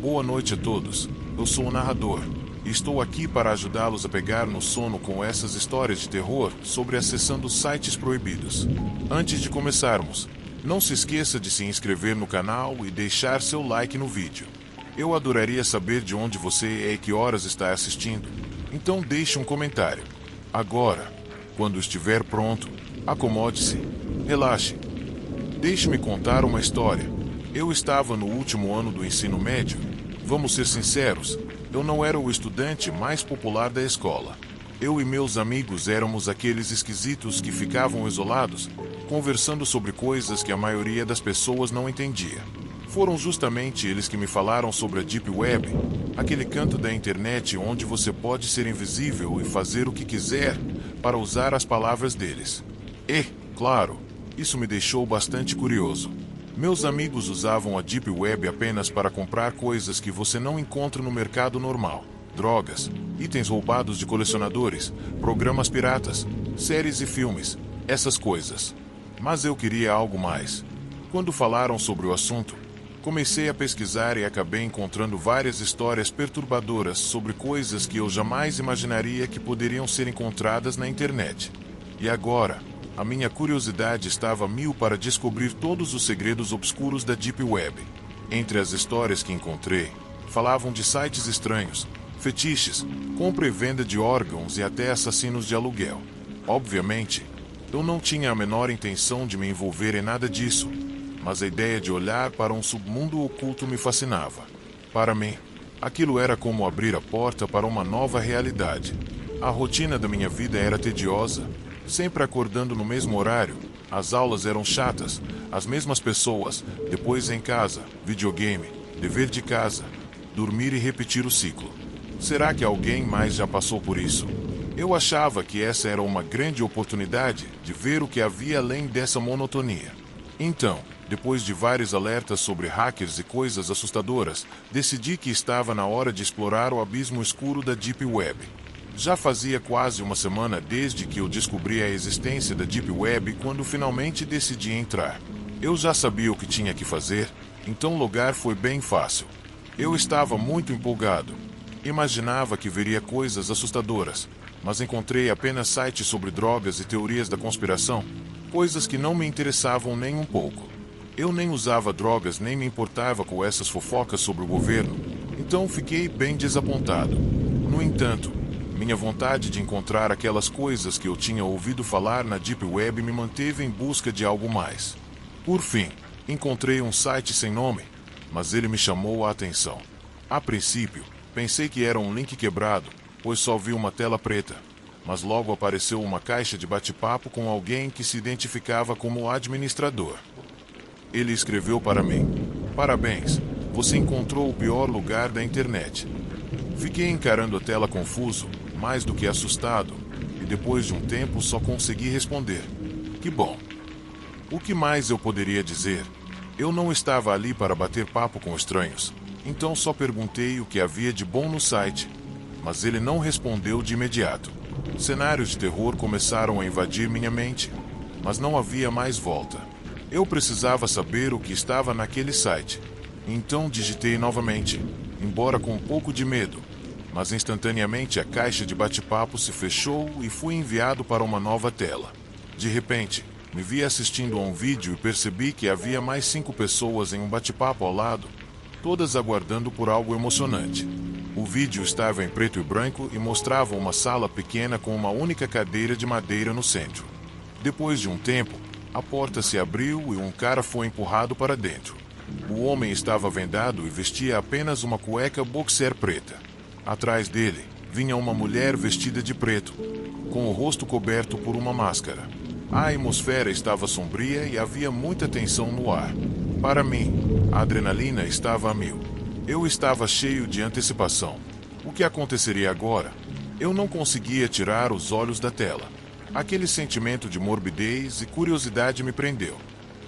Boa noite a todos. Eu sou o narrador e estou aqui para ajudá-los a pegar no sono com essas histórias de terror sobre acessando sites proibidos. Antes de começarmos, não se esqueça de se inscrever no canal e deixar seu like no vídeo. Eu adoraria saber de onde você é e que horas está assistindo, então deixe um comentário. Agora, quando estiver pronto, acomode-se, relaxe. Deixe-me contar uma história. Eu estava no último ano do ensino médio. Vamos ser sinceros, eu não era o estudante mais popular da escola. Eu e meus amigos éramos aqueles esquisitos que ficavam isolados, conversando sobre coisas que a maioria das pessoas não entendia. Foram justamente eles que me falaram sobre a Deep Web, aquele canto da internet onde você pode ser invisível e fazer o que quiser para usar as palavras deles. E, claro, isso me deixou bastante curioso. Meus amigos usavam a Deep Web apenas para comprar coisas que você não encontra no mercado normal. Drogas, itens roubados de colecionadores, programas piratas, séries e filmes, essas coisas. Mas eu queria algo mais. Quando falaram sobre o assunto, comecei a pesquisar e acabei encontrando várias histórias perturbadoras sobre coisas que eu jamais imaginaria que poderiam ser encontradas na internet. E agora, a minha curiosidade estava a mil para descobrir todos os segredos obscuros da Deep Web. Entre as histórias que encontrei, falavam de sites estranhos, fetiches, compra e venda de órgãos e até assassinos de aluguel. Obviamente, eu não tinha a menor intenção de me envolver em nada disso, mas a ideia de olhar para um submundo oculto me fascinava. Para mim, aquilo era como abrir a porta para uma nova realidade. A rotina da minha vida era tediosa, sempre acordando no mesmo horário, as aulas eram chatas, as mesmas pessoas, depois em casa, videogame, dever de casa, dormir e repetir o ciclo. Será que alguém mais já passou por isso? Eu achava que essa era uma grande oportunidade de ver o que havia além dessa monotonia. Então, depois de vários alertas sobre hackers e coisas assustadoras, decidi que estava na hora de explorar o abismo escuro da Deep Web. Já fazia quase uma semana desde que eu descobri a existência da Deep Web quando finalmente decidi entrar. Eu já sabia o que tinha que fazer, então logar foi bem fácil. Eu estava muito empolgado. Imaginava que veria coisas assustadoras, mas encontrei apenas sites sobre drogas e teorias da conspiração, coisas que não me interessavam nem um pouco. Eu nem usava drogas nem me importava com essas fofocas sobre o governo, então fiquei bem desapontado. No entanto, minha vontade de encontrar aquelas coisas que eu tinha ouvido falar na Deep Web me manteve em busca de algo mais. Por fim, encontrei um site sem nome, mas ele me chamou a atenção. A princípio, pensei que era um link quebrado, pois só vi uma tela preta, mas logo apareceu uma caixa de bate-papo com alguém que se identificava como administrador. Ele escreveu para mim: "Parabéns, você encontrou o pior lugar da internet." Fiquei encarando a tela confuso, mais do que assustado, e depois de um tempo só consegui responder: "Que bom." O que mais eu poderia dizer? Eu não estava ali para bater papo com estranhos, então só perguntei o que havia de bom no site, mas ele não respondeu de imediato. Cenários de terror começaram a invadir minha mente, mas não havia mais volta. Eu precisava saber o que estava naquele site, então digitei novamente, embora com um pouco de medo, mas instantaneamente a caixa de bate-papo se fechou e fui enviado para uma nova tela. De repente, me vi assistindo a um vídeo e percebi que havia mais 5 pessoas em um bate-papo ao lado, todas aguardando por algo emocionante. O vídeo estava em preto e branco e mostrava uma sala pequena com uma única cadeira de madeira no centro. Depois de um tempo, a porta se abriu e um cara foi empurrado para dentro. O homem estava vendado e vestia apenas uma cueca boxer preta. Atrás dele, vinha uma mulher vestida de preto, com o rosto coberto por uma máscara. A atmosfera estava sombria e havia muita tensão no ar. Para mim, a adrenalina estava a mil. Eu estava cheio de antecipação. O que aconteceria agora? Eu não conseguia tirar os olhos da tela. Aquele sentimento de morbidez e curiosidade me prendeu.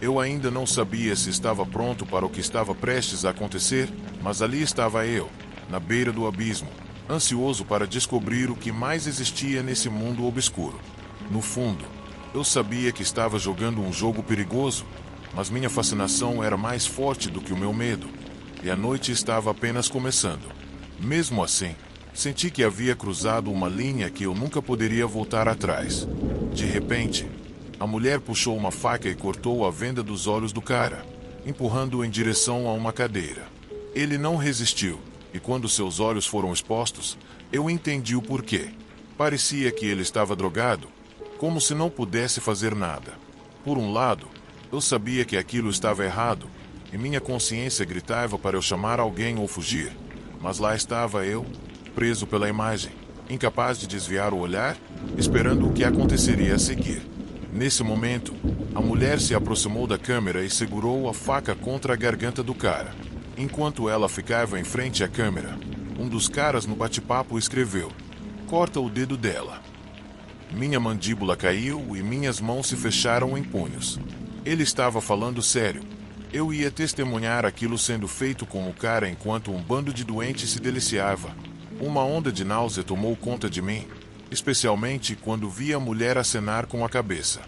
Eu ainda não sabia se estava pronto para o que estava prestes a acontecer, mas ali estava eu, na beira do abismo, ansioso para descobrir o que mais existia nesse mundo obscuro. No fundo, eu sabia que estava jogando um jogo perigoso, mas minha fascinação era mais forte do que o meu medo. e a noite estava apenas começando. Mesmo assim, senti que havia cruzado uma linha que eu nunca poderia voltar atrás. De repente, a mulher puxou uma faca e cortou a venda dos olhos do cara, empurrando-o em direção a uma cadeira. Ele não resistiu, e quando seus olhos foram expostos, eu entendi o porquê. Parecia que ele estava drogado, como se não pudesse fazer nada. Por um lado, eu sabia que aquilo estava errado, e minha consciência gritava para eu chamar alguém ou fugir. Mas lá estava eu, preso pela imagem, incapaz de desviar o olhar, esperando o que aconteceria a seguir. Nesse momento, a mulher se aproximou da câmera e segurou a faca contra a garganta do cara. Enquanto ela ficava em frente à câmera, um dos caras no bate-papo escreveu: "Corta o dedo dela." Minha mandíbula caiu e minhas mãos se fecharam em punhos. Ele estava falando sério. Eu ia testemunhar aquilo sendo feito com o cara enquanto um bando de doentes se deliciava. Uma onda de náusea tomou conta de mim, especialmente quando vi a mulher acenar com a cabeça.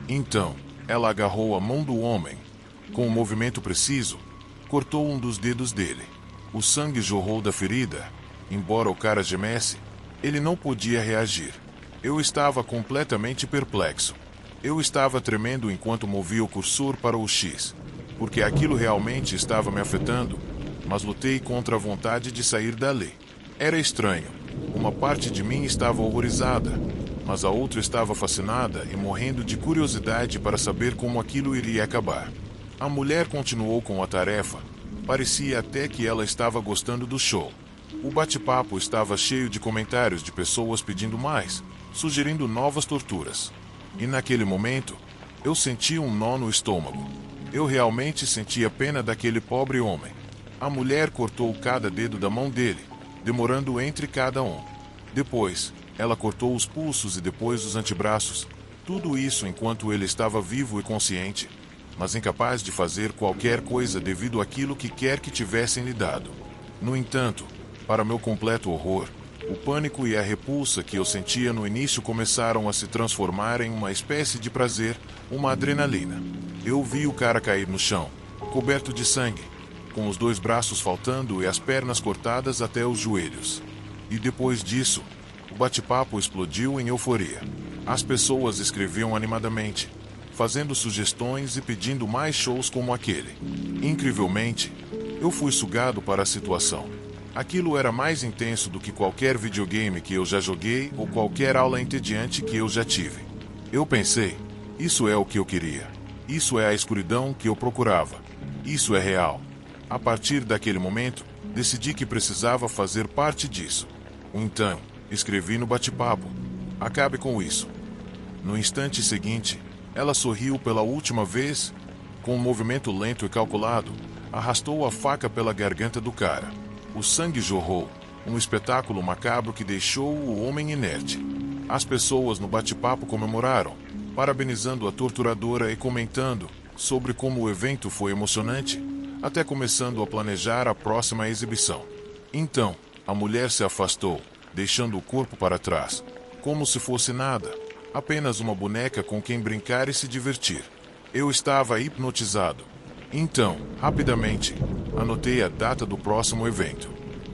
Então, ela agarrou a mão do homem. Com um movimento preciso, cortou um dos dedos dele. O sangue jorrou da ferida. Embora o cara gemesse, ele não podia reagir. Eu estava completamente perplexo. Eu estava tremendo enquanto movia o cursor para o X, porque aquilo realmente estava me afetando, mas lutei contra a vontade de sair dali. Era estranho. Uma parte de mim estava horrorizada, mas a outra estava fascinada e morrendo de curiosidade para saber como aquilo iria acabar. A mulher continuou com a tarefa. Parecia até que ela estava gostando do show. O bate-papo estava cheio de comentários de pessoas pedindo mais, sugerindo novas torturas. E naquele momento, eu senti um nó no estômago. Eu realmente sentia pena daquele pobre homem. A mulher cortou cada dedo da mão dele, demorando entre cada um. Depois, ela cortou os pulsos e depois os antebraços. Tudo isso enquanto ele estava vivo e consciente, mas incapaz de fazer qualquer coisa devido àquilo que quer que tivessem lhe dado. No entanto, para meu completo horror, o pânico e a repulsa que eu sentia no início começaram a se transformar em uma espécie de prazer, uma adrenalina. Eu vi o cara cair no chão, coberto de sangue, com os 2 braços faltando e as pernas cortadas até os joelhos. E depois disso, o bate-papo explodiu em euforia. As pessoas escreviam animadamente, fazendo sugestões e pedindo mais shows como aquele. Incrivelmente, eu fui sugado para a situação. Aquilo era mais intenso do que qualquer videogame que eu já joguei ou qualquer aula entediante que eu já tive. Eu pensei, isso é o que eu queria. Isso é a escuridão que eu procurava. Isso é real. A partir daquele momento, decidi que precisava fazer parte disso. Então, escrevi no bate-papo: "Acabe com isso." No instante seguinte, ela sorriu pela última vez. Com um movimento lento e calculado, arrastou a faca pela garganta do cara. O sangue jorrou, um espetáculo macabro que deixou o homem inerte. As pessoas no bate-papo comemoraram, parabenizando a torturadora e comentando sobre como o evento foi emocionante, até começando a planejar a próxima exibição. Então, a mulher se afastou, deixando o corpo para trás, como se fosse nada, apenas uma boneca com quem brincar e se divertir. Eu estava hipnotizado. Então, rapidamente, anotei a data do próximo evento.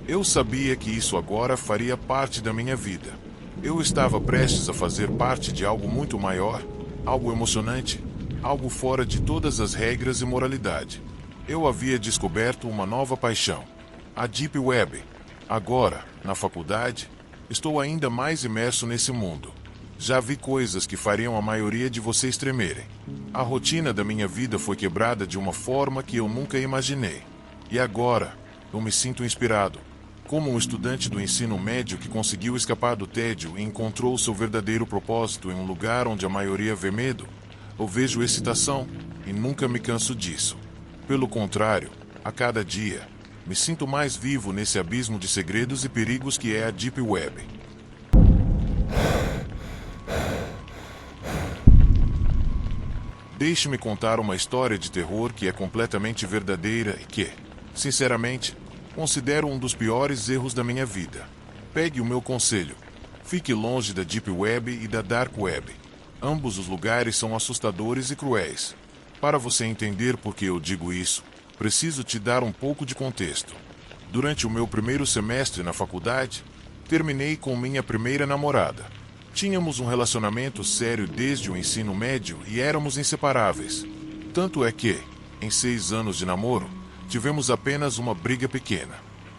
Eu sabia que isso agora faria parte da minha vida. Eu estava prestes a fazer parte de algo muito maior, algo emocionante, algo fora de todas as regras e moralidade. Eu havia descoberto uma nova paixão, a Deep Web. Agora, na faculdade, estou ainda mais imerso nesse mundo. Já vi coisas que fariam a maioria de vocês tremerem. A rotina da minha vida foi quebrada de uma forma que eu nunca imaginei. E agora, eu me sinto inspirado. Como um estudante do ensino médio que conseguiu escapar do tédio e encontrou seu verdadeiro propósito em um lugar onde a maioria vê medo, eu vejo excitação e nunca me canso disso. Pelo contrário, a cada dia, me sinto mais vivo nesse abismo de segredos e perigos que é a Deep Web. Deixe-me contar uma história de terror que é completamente verdadeira e que, sinceramente, considero um dos piores erros da minha vida. Pegue o meu conselho. Fique longe da Deep Web e da Dark Web. Ambos os lugares são assustadores e cruéis. Para você entender por que eu digo isso, Preciso te dar um pouco de contexto. Durante o meu primeiro semestre na faculdade, terminei com minha primeira namorada. Tínhamos um relacionamento sério desde o ensino médio e éramos inseparáveis. Tanto é que, em 6 anos de namoro, tivemos apenas uma briga pequena.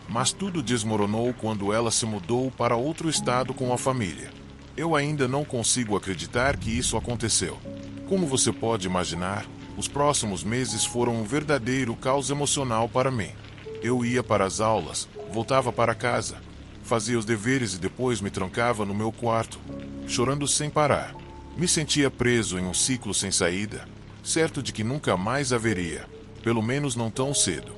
Mas tudo desmoronou quando ela se mudou para outro estado com a família. Eu ainda não consigo acreditar que isso aconteceu. Como você pode imaginar, os próximos meses foram um verdadeiro caos emocional para mim. Eu ia para as aulas, voltava para casa, fazia os deveres e depois me trancava no meu quarto, chorando sem parar. Me sentia preso em um ciclo sem saída, certo de que nunca mais haveria, pelo menos não tão cedo.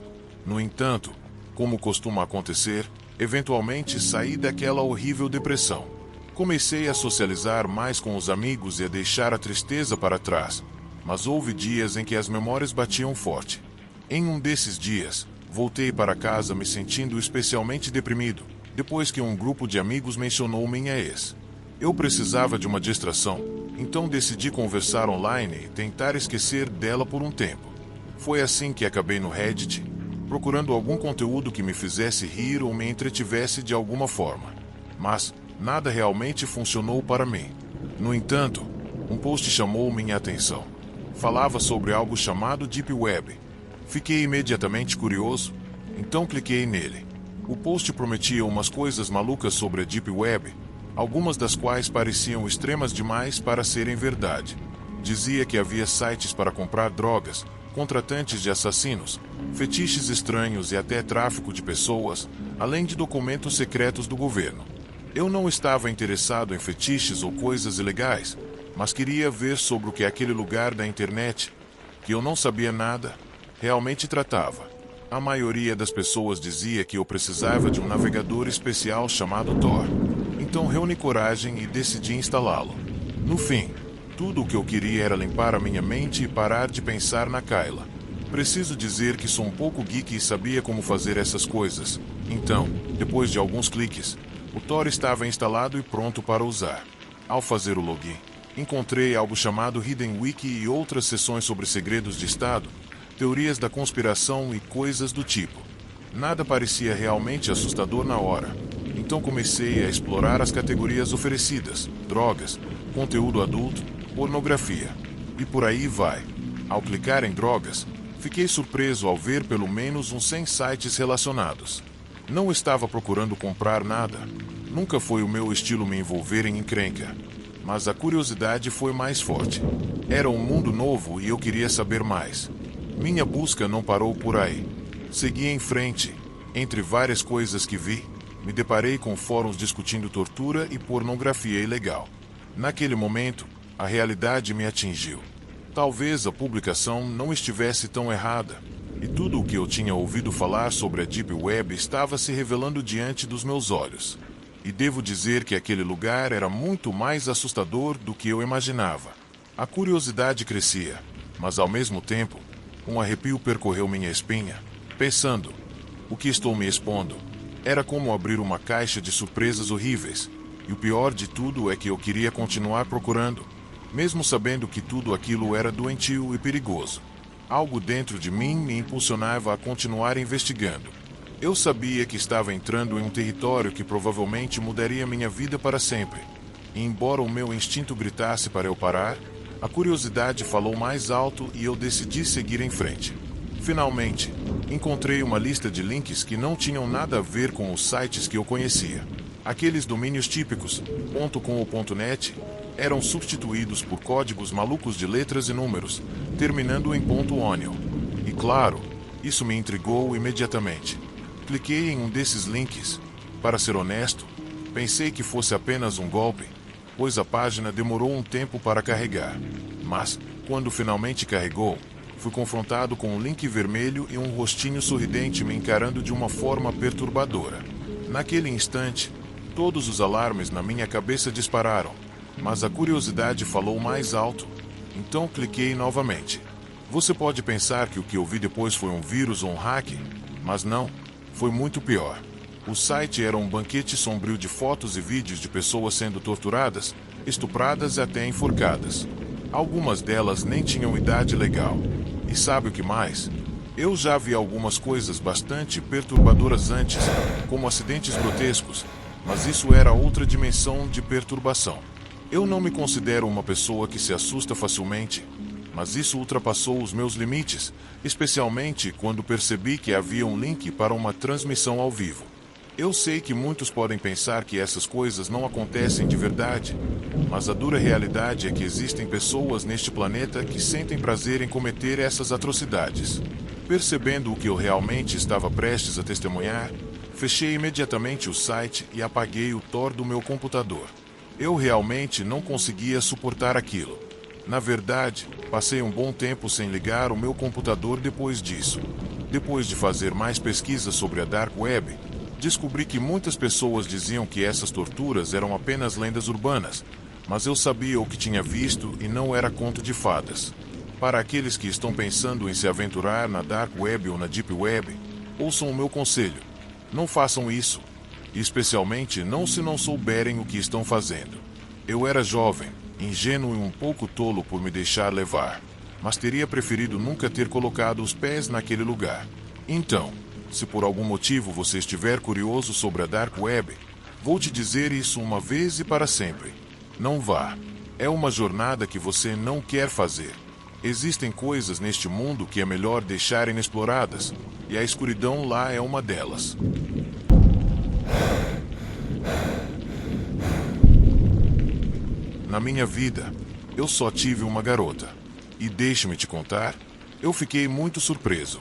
No entanto, como costuma acontecer, eventualmente saí daquela horrível depressão. Comecei a socializar mais com os amigos e a deixar a tristeza para trás, mas houve dias em que as memórias batiam forte. Em um desses dias, voltei para casa me sentindo especialmente deprimido, depois que um grupo de amigos mencionou minha ex. Eu precisava de uma distração, então decidi conversar online e tentar esquecer dela por um tempo. Foi assim que acabei no Reddit, procurando algum conteúdo que me fizesse rir ou me entretivesse de alguma forma. Mas nada realmente funcionou para mim. No entanto, um post chamou minha atenção. Falava sobre algo chamado Deep Web. Fiquei imediatamente curioso, então cliquei nele. O post prometia umas coisas malucas sobre a Deep Web, algumas das quais pareciam extremas demais para serem verdade. Dizia que havia sites para comprar drogas, contratantes de assassinos, fetiches estranhos e até tráfico de pessoas, além de documentos secretos do governo. Eu não estava interessado em fetiches ou coisas ilegais, mas queria ver sobre o que aquele lugar da internet, que eu não sabia nada, realmente tratava. A maioria das pessoas dizia que eu precisava de um navegador especial chamado Tor. Então reuni coragem e decidi instalá-lo. No fim, tudo o que eu queria era limpar a minha mente e parar de pensar na Kayla. Preciso dizer que sou um pouco geek e sabia como fazer essas coisas. Então, depois de alguns cliques, o Tor estava instalado e pronto para usar. Ao fazer o login, encontrei algo chamado Hidden Wiki e outras seções sobre segredos de Estado, teorias da conspiração e coisas do tipo. Nada parecia realmente assustador na hora. Então comecei a explorar as categorias oferecidas: drogas, conteúdo adulto, pornografia. E por aí vai. Ao clicar em drogas, fiquei surpreso ao ver pelo menos uns 100 sites relacionados. Não estava procurando comprar nada. Nunca foi o meu estilo me envolver em encrenca. Mas a curiosidade foi mais forte. Era um mundo novo e eu queria saber mais. Minha busca não parou por aí. Segui em frente. Entre várias coisas que vi, me deparei com fóruns discutindo tortura e pornografia ilegal. Naquele momento, a realidade me atingiu. Talvez a publicação não estivesse tão errada, e tudo o que eu tinha ouvido falar sobre a Deep Web estava se revelando diante dos meus olhos. E devo dizer que aquele lugar era muito mais assustador do que eu imaginava. A curiosidade crescia, mas ao mesmo tempo, um arrepio percorreu minha espinha, pensando: o que estou me expondo? Era como abrir uma caixa de surpresas horríveis, e o pior de tudo é que eu queria continuar procurando, mesmo sabendo que tudo aquilo era doentio e perigoso. Algo dentro de mim me impulsionava a continuar investigando. Eu sabia que estava entrando em um território que provavelmente mudaria minha vida para sempre. E embora o meu instinto gritasse para eu parar, a curiosidade falou mais alto e eu decidi seguir em frente. Finalmente, encontrei uma lista de links que não tinham nada a ver com os sites que eu conhecia. Aqueles domínios típicos, .com ou .net, eram substituídos por códigos malucos de letras e números, terminando em .onion. E claro, isso me intrigou imediatamente. Cliquei em um desses links. Para ser honesto, pensei que fosse apenas um golpe, pois a página demorou um tempo para carregar. Mas, quando finalmente carregou, fui confrontado com um link vermelho e um rostinho sorridente me encarando de uma forma perturbadora. Naquele instante, todos os alarmes na minha cabeça dispararam, mas a curiosidade falou mais alto, então cliquei novamente. Você pode pensar que o que eu vi depois foi um vírus ou um hack, mas não, foi muito pior. O site era um banquete sombrio de fotos e vídeos de pessoas sendo torturadas, estupradas e até enforcadas. Algumas delas nem tinham idade legal. E sabe o que mais? Eu já vi algumas coisas bastante perturbadoras antes, como acidentes grotescos, mas isso era outra dimensão de perturbação. Eu não me considero uma pessoa que se assusta facilmente, mas isso ultrapassou os meus limites, especialmente quando percebi que havia um link para uma transmissão ao vivo. Eu sei que muitos podem pensar que essas coisas não acontecem de verdade, mas a dura realidade é que existem pessoas neste planeta que sentem prazer em cometer essas atrocidades. Percebendo o que eu realmente estava prestes a testemunhar, fechei imediatamente o site e apaguei o Tor do meu computador. Eu realmente não conseguia suportar aquilo. Na verdade, passei um bom tempo sem ligar o meu computador depois disso. Depois de fazer mais pesquisas sobre a Dark Web, descobri que muitas pessoas diziam que essas torturas eram apenas lendas urbanas, mas eu sabia o que tinha visto e não era conto de fadas. Para aqueles que estão pensando em se aventurar na Dark Web ou na Deep Web, ouçam o meu conselho. Não façam isso, especialmente não se não souberem o que estão fazendo. Eu era jovem, ingênuo e um pouco tolo por me deixar levar, mas teria preferido nunca ter colocado os pés naquele lugar. Então, se por algum motivo você estiver curioso sobre a Dark Web, vou te dizer isso uma vez e para sempre. Não vá. É uma jornada que você não quer fazer. Existem coisas neste mundo que é melhor deixar inexploradas, e a escuridão lá é uma delas. Na minha vida, eu só tive uma garota. E deixe-me te contar, eu fiquei muito surpreso.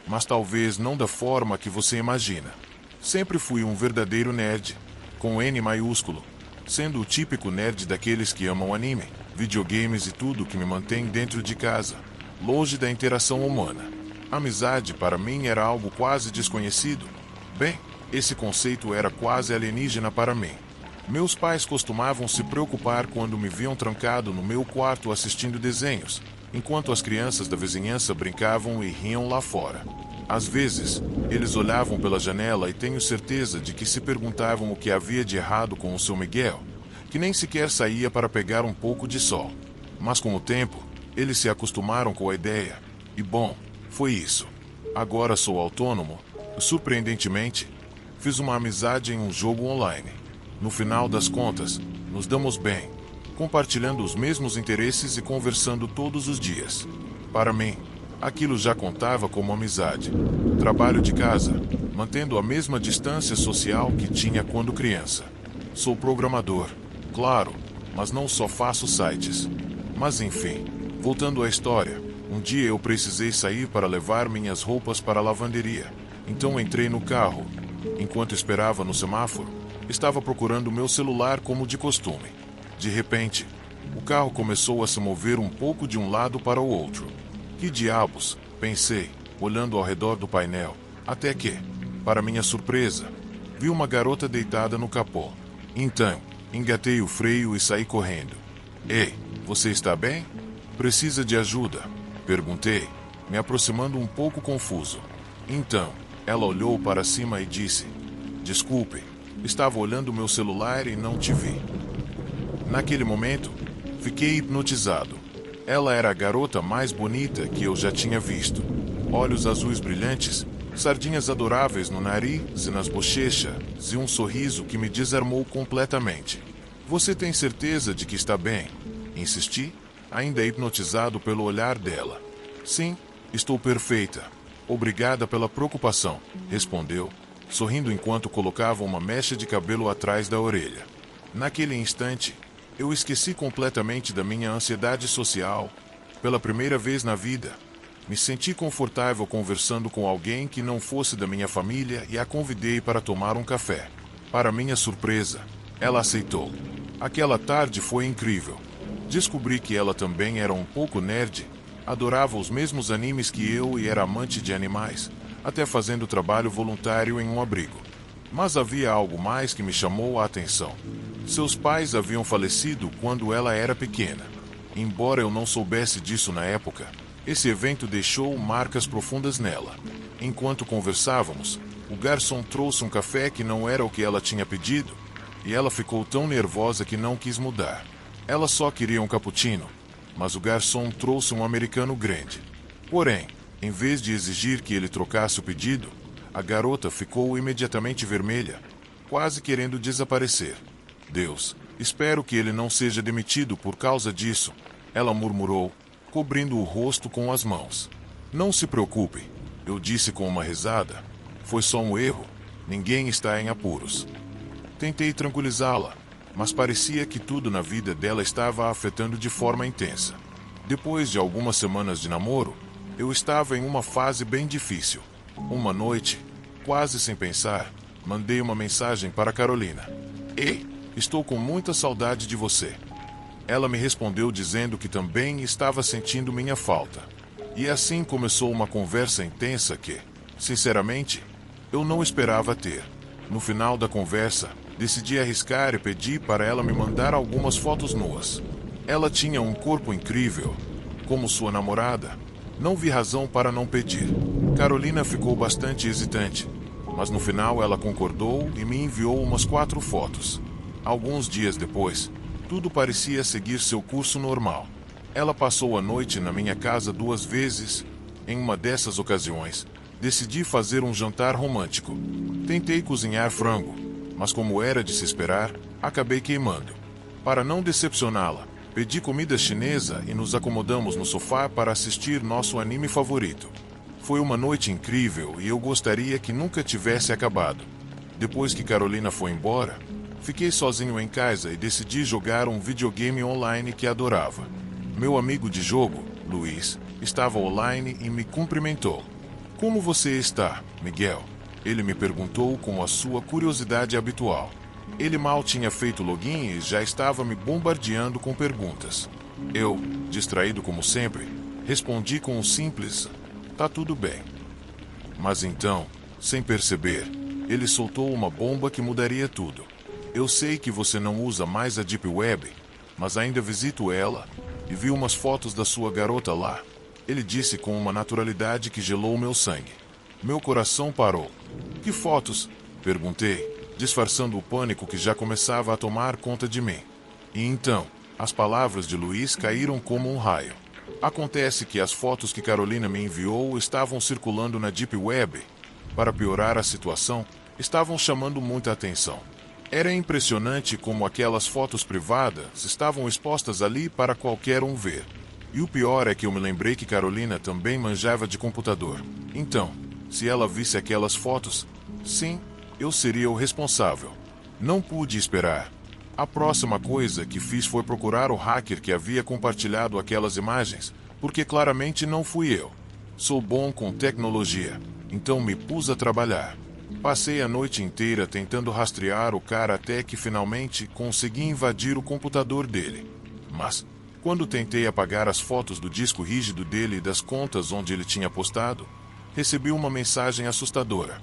Mas talvez não da forma que você imagina. Sempre fui um verdadeiro nerd, com N maiúsculo, sendo o típico nerd daqueles que amam anime, videogames e tudo que me mantém dentro de casa, longe da interação humana. Amizade para mim era algo quase desconhecido. Bem, esse conceito era quase alienígena para mim. Meus pais costumavam se preocupar quando me viam trancado no meu quarto assistindo desenhos, enquanto as crianças da vizinhança brincavam e riam lá fora. Às vezes, eles olhavam pela janela e tenho certeza de que se perguntavam o que havia de errado com o seu Miguel, que nem sequer saía para pegar um pouco de sol. Mas com o tempo, eles se acostumaram com a ideia, e bom, foi isso. Agora sou autônomo, e surpreendentemente, fiz uma amizade em um jogo online. No final das contas, nos damos bem, compartilhando os mesmos interesses e conversando todos os dias. Para mim, aquilo já contava como amizade. Trabalho de casa, mantendo a mesma distância social que tinha quando criança. Sou programador, claro, mas não só faço sites. Mas enfim, voltando à história, um dia eu precisei sair para levar minhas roupas para a lavanderia. Então entrei no carro. Enquanto esperava no semáforo, estava procurando meu celular como de costume. De repente, o carro começou a se mover um pouco de um lado para o outro. Que diabos, pensei, olhando ao redor do painel, até que, para minha surpresa, vi uma garota deitada no capô. Então, engatei o freio e saí correndo. Ei, você está bem? Precisa de ajuda? Perguntei, me aproximando um pouco confuso. Então, ela olhou para cima e disse: Desculpe, estava olhando meu celular e não te vi. Naquele momento, fiquei hipnotizado. Ela era a garota mais bonita que eu já tinha visto. Olhos azuis brilhantes, sardinhas adoráveis no nariz e nas bochechas, e um sorriso que me desarmou completamente. Você tem certeza de que está bem? Insisti, ainda hipnotizado pelo olhar dela. Sim, estou perfeita. Obrigada pela preocupação, respondeu, sorrindo enquanto colocava uma mecha de cabelo atrás da orelha. Naquele instante, eu esqueci completamente da minha ansiedade social. Pela primeira vez na vida, me senti confortável conversando com alguém que não fosse da minha família e a convidei para tomar um café. Para minha surpresa, ela aceitou. Aquela tarde foi incrível. Descobri que ela também era um pouco nerd, adorava os mesmos animes que eu e era amante de animais, até fazendo trabalho voluntário em um abrigo. Mas havia algo mais que me chamou a atenção. Seus pais haviam falecido quando ela era pequena. Embora eu não soubesse disso na época, esse evento deixou marcas profundas nela. Enquanto conversávamos, o garçom trouxe um café que não era o que ela tinha pedido, e ela ficou tão nervosa que não quis mudar. Ela só queria um cappuccino, mas o garçom trouxe um americano grande. Porém, Em vez de exigir que ele trocasse o pedido, a garota ficou imediatamente vermelha, quase querendo desaparecer. Deus, espero que ele não seja demitido por causa disso, ela murmurou, cobrindo o rosto com as mãos. Não se preocupe, eu disse com uma risada. Foi só um erro, ninguém está em apuros. Tentei tranquilizá-la, mas parecia que tudo na vida dela estava a afetando de forma intensa. Depois de algumas semanas de namoro, eu estava em uma fase bem difícil. Uma noite, quase sem pensar, mandei uma mensagem para Carolina. Ei, estou com muita saudade de você. Ela me respondeu dizendo que também estava sentindo minha falta. E assim começou uma conversa intensa que, sinceramente, eu não esperava ter. No final da conversa, decidi arriscar e pedi para ela me mandar algumas fotos nuas. Ela tinha um corpo incrível. Como sua namorada, não vi razão para não pedir. Carolina ficou bastante hesitante, mas no final ela concordou e me enviou umas 4 fotos. Alguns dias depois, tudo parecia seguir seu curso normal. Ela passou a noite na minha casa 2 vezes. Em uma dessas ocasiões, decidi fazer um jantar romântico. Tentei cozinhar frango, mas como era de se esperar, acabei queimando. Para não decepcioná-la, pedi comida chinesa e nos acomodamos no sofá para assistir nosso anime favorito. Foi uma noite incrível e eu gostaria que nunca tivesse acabado. Depois que Carolina foi embora, fiquei sozinho em casa e decidi jogar um videogame online que adorava. Meu amigo de jogo, Luiz, estava online e me cumprimentou. Como você está, Miguel? Ele me perguntou com a sua curiosidade habitual. Ele mal tinha feito login e já estava me bombardeando com perguntas. Eu, distraído como sempre, respondi com um simples, tá tudo bem. Mas então, sem perceber, ele soltou uma bomba que mudaria tudo. Eu sei que você não usa mais a Deep Web, mas ainda visito ela e vi umas fotos da sua garota lá. Ele disse com uma naturalidade que gelou meu sangue. Meu coração parou. Que fotos? Perguntei, disfarçando o pânico que já começava a tomar conta de mim. E então, as palavras de Luiz caíram como um raio. Acontece que as fotos que Carolina me enviou estavam circulando na Deep Web. Para piorar a situação, estavam chamando muita atenção. Era impressionante como aquelas fotos privadas estavam expostas ali para qualquer um ver. E o pior é que eu me lembrei que Carolina também manjava de computador. Então, se ela visse aquelas fotos, sim, eu seria o responsável. Não pude esperar. A próxima coisa que fiz foi procurar o hacker que havia compartilhado aquelas imagens, porque claramente não fui eu. Sou bom com tecnologia, então me pus a trabalhar. Passei a noite inteira tentando rastrear o cara até que finalmente consegui invadir o computador dele. Mas, quando tentei apagar as fotos do disco rígido dele e das contas onde ele tinha postado, recebi uma mensagem assustadora.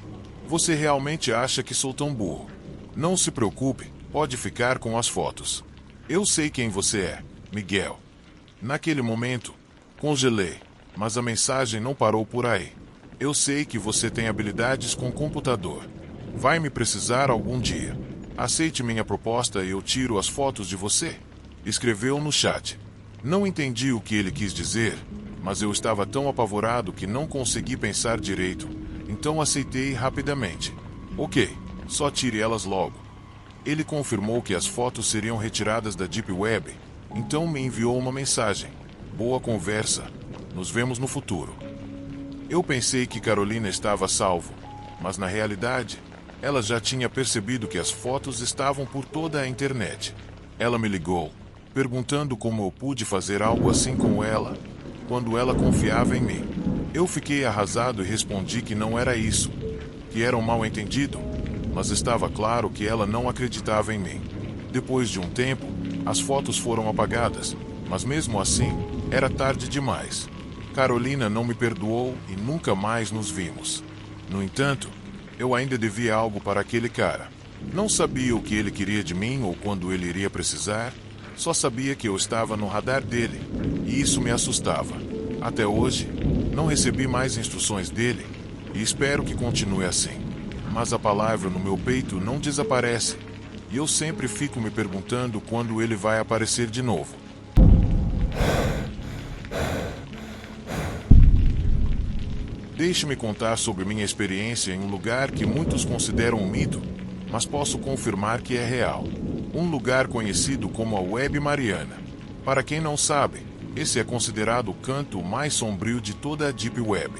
Você realmente acha que sou tão burro? Não se preocupe, pode ficar com as fotos. Eu sei quem você é, Miguel. Naquele momento, congelei, mas a mensagem não parou por aí. Eu sei que você tem habilidades com computador. Vai me precisar algum dia. Aceite minha proposta e eu tiro as fotos de você. Escreveu no chat. Não entendi o que ele quis dizer, mas eu estava tão apavorado que não consegui pensar direito, então aceitei rapidamente. Ok, só tire elas logo. Ele confirmou que as fotos seriam retiradas da Deep Web, então me enviou uma mensagem. Boa conversa. Nos vemos no futuro. Eu pensei que Carolina estava a salvo, mas na realidade, ela já tinha percebido que as fotos estavam por toda a internet. Ela me ligou, perguntando como eu pude fazer algo assim com ela, quando ela confiava em mim. Eu fiquei arrasado e respondi que não era isso, que era um mal-entendido, mas estava claro que ela não acreditava em mim. Depois de um tempo, as fotos foram apagadas, mas mesmo assim, era tarde demais. Carolina não me perdoou e nunca mais nos vimos. No entanto, eu ainda devia algo para aquele cara. Não sabia o que ele queria de mim ou quando ele iria precisar, só sabia que eu estava no radar dele, e isso me assustava. Até hoje, não recebi mais instruções dele, e espero que continue assim. Mas a palavra no meu peito não desaparece, e eu sempre fico me perguntando quando ele vai aparecer de novo. Deixe-me contar sobre minha experiência em um lugar que muitos consideram um mito, mas posso confirmar que é real. Um lugar conhecido como a Web Mariana. Para quem não sabe, esse é considerado o canto mais sombrio de toda a Deep Web.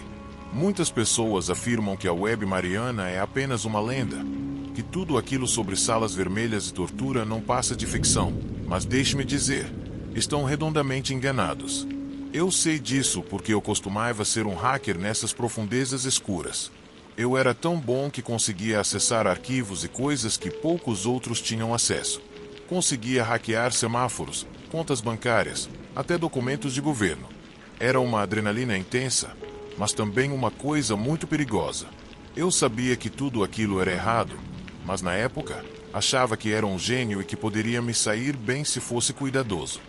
Muitas pessoas afirmam que a Web Mariana é apenas uma lenda, que tudo aquilo sobre salas vermelhas e tortura não passa de ficção, mas deixe-me dizer, estão redondamente enganados. Eu sei disso porque eu costumava ser um hacker nessas profundezas escuras. Eu era tão bom que conseguia acessar arquivos e coisas que poucos outros tinham acesso. Conseguia hackear semáforos, contas bancárias, até documentos de governo. Era uma adrenalina intensa, mas também uma coisa muito perigosa. Eu sabia que tudo aquilo era errado, mas na época, achava que era um gênio e que poderia me sair bem se fosse cuidadoso.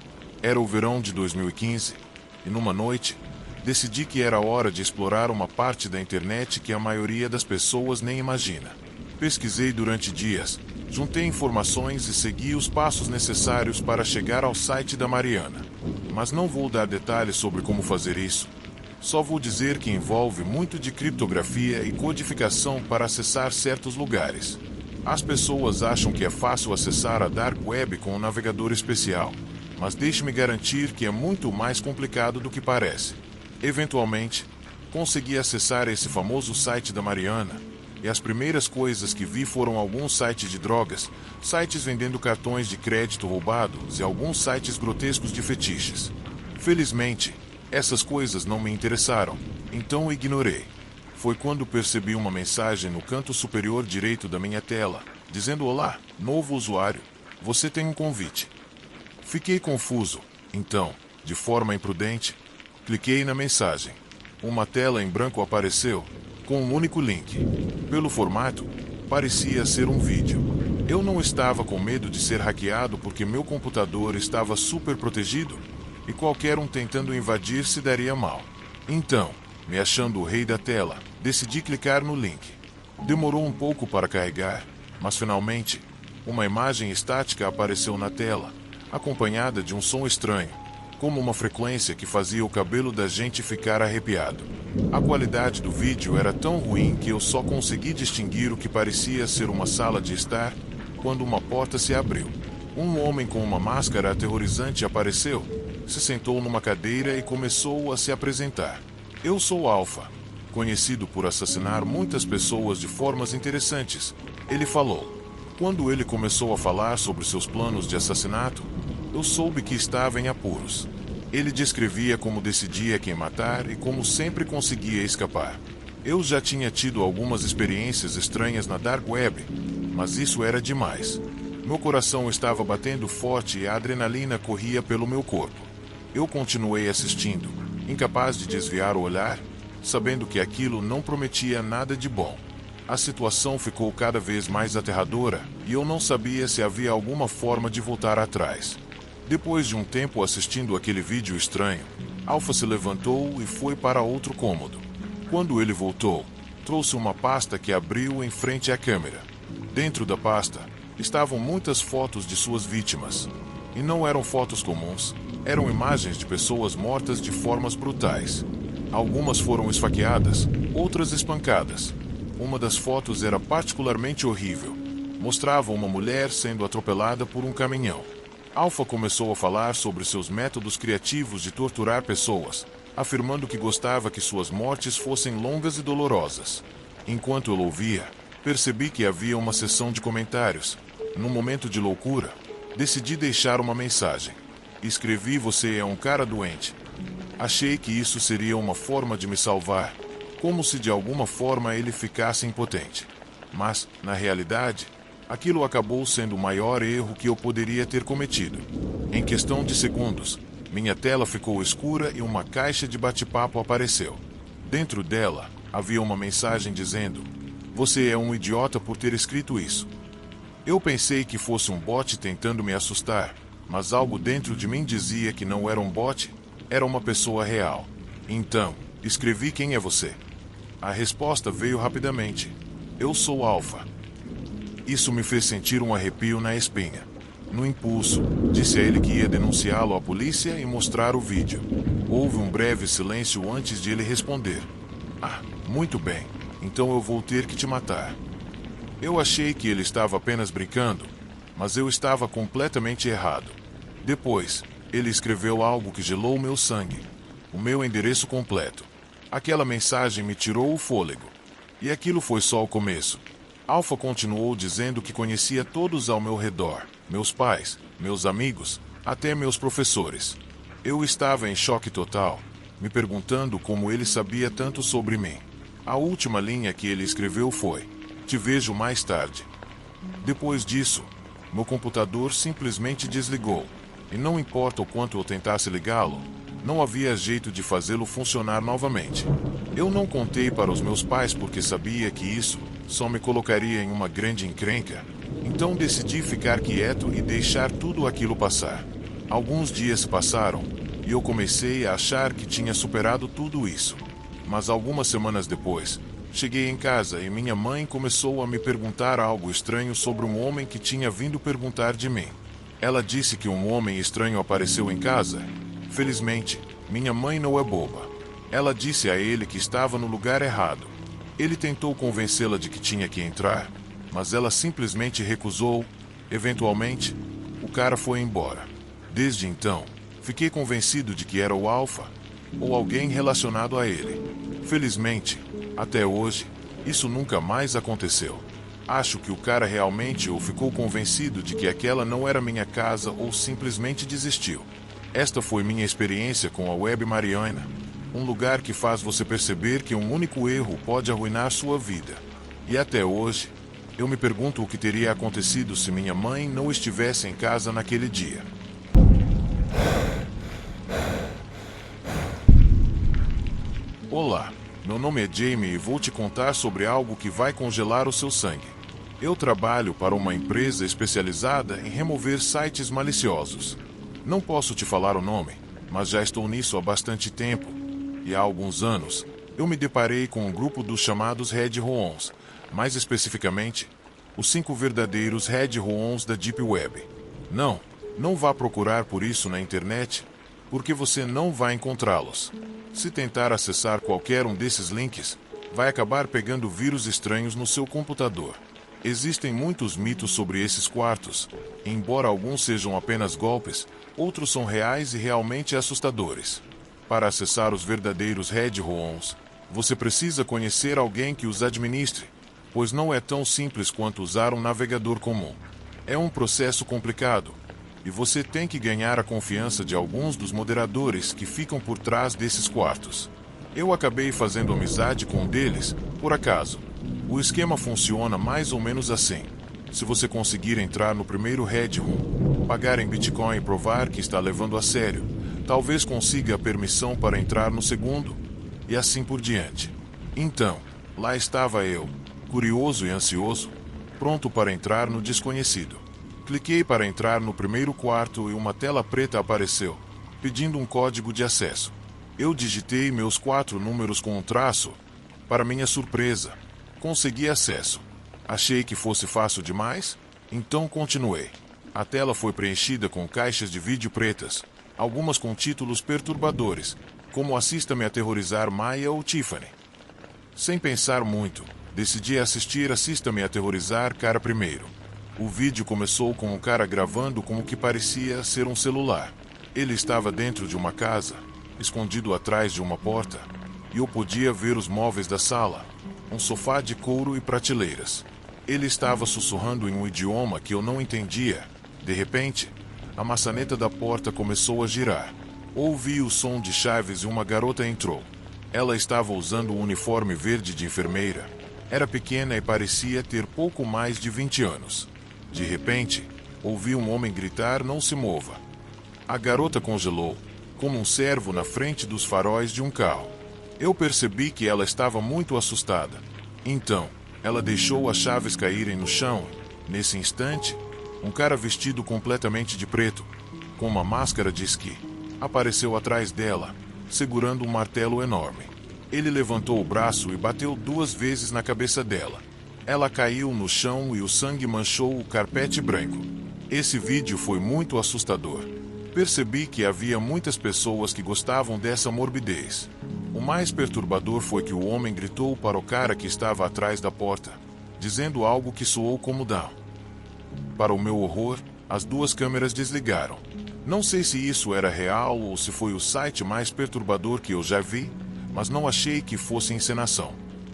Era o verão de 2015, e numa noite, decidi que era hora de explorar uma parte da internet que a maioria das pessoas nem imagina. Pesquisei durante dias, juntei informações e segui os passos necessários para chegar ao site da Mariana. Mas não vou dar detalhes sobre como fazer isso. Só vou dizer que envolve muito de criptografia e codificação para acessar certos lugares. As pessoas acham que é fácil acessar a Dark Web com um navegador especial, mas deixe-me garantir que é muito mais complicado do que parece. Eventualmente, consegui acessar esse famoso site da Mariana, e as primeiras coisas que vi foram alguns sites de drogas, sites vendendo cartões de crédito roubados e alguns sites grotescos de fetiches. Felizmente, essas coisas não me interessaram, então ignorei. Foi quando percebi uma mensagem no canto superior direito da minha tela, dizendo: "Olá, novo usuário, você tem um convite." Fiquei confuso, então, de forma imprudente, cliquei na mensagem. Uma tela em branco apareceu, com um único link. Pelo formato, parecia ser um vídeo. Eu não estava com medo de ser hackeado porque meu computador estava super protegido e qualquer um tentando invadir se daria mal. Então, me achando o rei da tela, decidi clicar no link. Demorou um pouco para carregar, mas finalmente, uma imagem estática apareceu na tela, acompanhada de um som estranho, como uma frequência que fazia o cabelo da gente ficar arrepiado. A qualidade do vídeo era tão ruim que eu só consegui distinguir o que parecia ser uma sala de estar quando uma porta se abriu. Um homem com uma máscara aterrorizante apareceu, se sentou numa cadeira e começou a se apresentar. "Eu sou Alpha, conhecido por assassinar muitas pessoas de formas interessantes", ele falou. Quando ele começou a falar sobre seus planos de assassinato, eu soube que estava em apuros. Ele descrevia como decidia quem matar e como sempre conseguia escapar. Eu já tinha tido algumas experiências estranhas na Dark Web, mas isso era demais. Meu coração estava batendo forte e a adrenalina corria pelo meu corpo. Eu continuei assistindo, incapaz de desviar o olhar, sabendo que aquilo não prometia nada de bom. A situação ficou cada vez mais aterradora e eu não sabia se havia alguma forma de voltar atrás. Depois de um tempo assistindo aquele vídeo estranho, Alpha se levantou e foi para outro cômodo. Quando ele voltou, trouxe uma pasta que abriu em frente à câmera. Dentro da pasta, estavam muitas fotos de suas vítimas. E não eram fotos comuns, eram imagens de pessoas mortas de formas brutais. Algumas foram esfaqueadas, outras espancadas. Uma das fotos era particularmente horrível. Mostrava uma mulher sendo atropelada por um caminhão. Alpha começou a falar sobre seus métodos criativos de torturar pessoas, afirmando que gostava que suas mortes fossem longas e dolorosas. Enquanto eu ouvia, percebi que havia uma sessão de comentários. Num momento de loucura, decidi deixar uma mensagem. Escrevi: "Você é um cara doente." Achei que isso seria uma forma de me salvar, como se de alguma forma ele ficasse impotente. Mas, na realidade, aquilo acabou sendo o maior erro que eu poderia ter cometido. Em questão de segundos, minha tela ficou escura e uma caixa de bate-papo apareceu. Dentro dela, havia uma mensagem dizendo: "Você é um idiota por ter escrito isso." Eu pensei que fosse um bot tentando me assustar, mas algo dentro de mim dizia que não era um bot, era uma pessoa real. Então, escrevi: "Quem é você?" A resposta veio rapidamente: "Eu sou Alpha." Isso me fez sentir um arrepio na espinha. No impulso, disse a ele que ia denunciá-lo à polícia e mostrar o vídeo. Houve um breve silêncio antes de ele responder. Ah, muito bem. Então eu vou ter que te matar. Eu achei que ele estava apenas brincando, mas eu estava completamente errado. Depois, ele escreveu algo que gelou meu sangue. O meu endereço completo. Aquela mensagem me tirou o fôlego. E aquilo foi só o começo. Alpha continuou dizendo que conhecia todos ao meu redor. Meus pais, meus amigos, até meus professores. Eu estava em choque total, me perguntando como ele sabia tanto sobre mim. A última linha que ele escreveu foi: "Te vejo mais tarde." Depois disso, meu computador simplesmente desligou. E não importa o quanto eu tentasse ligá-lo, não havia jeito de fazê-lo funcionar novamente. Eu não contei para os meus pais porque sabia que isso só me colocaria em uma grande encrenca. Então decidi ficar quieto e deixar tudo aquilo passar. Alguns dias passaram e eu comecei a achar que tinha superado tudo isso. Mas algumas semanas depois, cheguei em casa e minha mãe começou a me perguntar algo estranho sobre um homem que tinha vindo perguntar de mim. Ela disse que um homem estranho apareceu em casa. Felizmente, minha mãe não é boba. Ela disse a ele que estava no lugar errado. Ele tentou convencê-la de que tinha que entrar, mas ela simplesmente recusou. Eventualmente, o cara foi embora. Desde então, fiquei convencido de que era o Alpha, ou alguém relacionado a ele. Felizmente, até hoje, isso nunca mais aconteceu. Acho que o cara realmente ou ficou convencido de que aquela não era minha casa ou simplesmente desistiu. Esta foi minha experiência com a Web Mariana, um lugar que faz você perceber que um único erro pode arruinar sua vida. E até hoje, eu me pergunto o que teria acontecido se minha mãe não estivesse em casa naquele dia. Olá, meu nome é Jamie e vou te contar sobre algo que vai congelar o seu sangue. Eu trabalho para uma empresa especializada em remover sites maliciosos. Não posso te falar o nome, mas já estou nisso há bastante tempo. E há alguns anos, eu me deparei com um grupo dos chamados Red Roons, mais especificamente, os 5 verdadeiros Red Roons da Deep Web. Não vá procurar por isso na internet, porque você não vai encontrá-los. Se tentar acessar qualquer um desses links, vai acabar pegando vírus estranhos no seu computador. Existem muitos mitos sobre esses quartos, e embora alguns sejam apenas golpes, outros são reais e realmente assustadores. Para acessar os verdadeiros Red Roons, você precisa conhecer alguém que os administre, pois não é tão simples quanto usar um navegador comum. É um processo complicado, e você tem que ganhar a confiança de alguns dos moderadores que ficam por trás desses quartos. Eu acabei fazendo amizade com um deles, por acaso. O esquema funciona mais ou menos assim. Se você conseguir entrar no primeiro Red Room, pagar em Bitcoin e provar que está levando a sério, talvez consiga a permissão para entrar no segundo, e assim por diante. Então, lá estava eu, curioso e ansioso, pronto para entrar no desconhecido. Cliquei para entrar no primeiro quarto e uma tela preta apareceu, pedindo um código de acesso. Eu digitei meus 4 números com um traço. Para minha surpresa, consegui acesso. Achei que fosse fácil demais, então continuei. A tela foi preenchida com caixas de vídeo pretas, algumas com títulos perturbadores, como Assista-me Aterrorizar Maya ou Tiffany. Sem pensar muito, decidi assistir Assista-me Aterrorizar Cara primeiro. O vídeo começou com o cara gravando com o que parecia ser um celular. Ele estava dentro de uma casa, escondido atrás de uma porta, e eu podia ver os móveis da sala, um sofá de couro e prateleiras. Ele estava sussurrando em um idioma que eu não entendia. De repente, a maçaneta da porta começou a girar. Ouvi o som de chaves e uma garota entrou. Ela estava usando um uniforme verde de enfermeira. Era pequena e parecia ter pouco mais de 20 anos. De repente, ouvi um homem gritar: "Não se mova." A garota congelou, como um cervo na frente dos faróis de um carro. Eu percebi que ela estava muito assustada. Então, ela deixou as chaves caírem no chão. Nesse instante, um cara vestido completamente de preto, com uma máscara de esqui, apareceu atrás dela, segurando um martelo enorme. Ele levantou o braço e bateu 2 vezes na cabeça dela. Ela caiu no chão e o sangue manchou o carpete branco. Esse vídeo foi muito assustador. Percebi que havia muitas pessoas que gostavam dessa morbidez. O mais perturbador foi que o homem gritou para o cara que estava atrás da porta, dizendo algo que soou como down. Para o meu horror, as duas câmeras desligaram. Não sei se isso era real ou se foi o site mais perturbador que eu já vi, mas não achei que fosse encenação.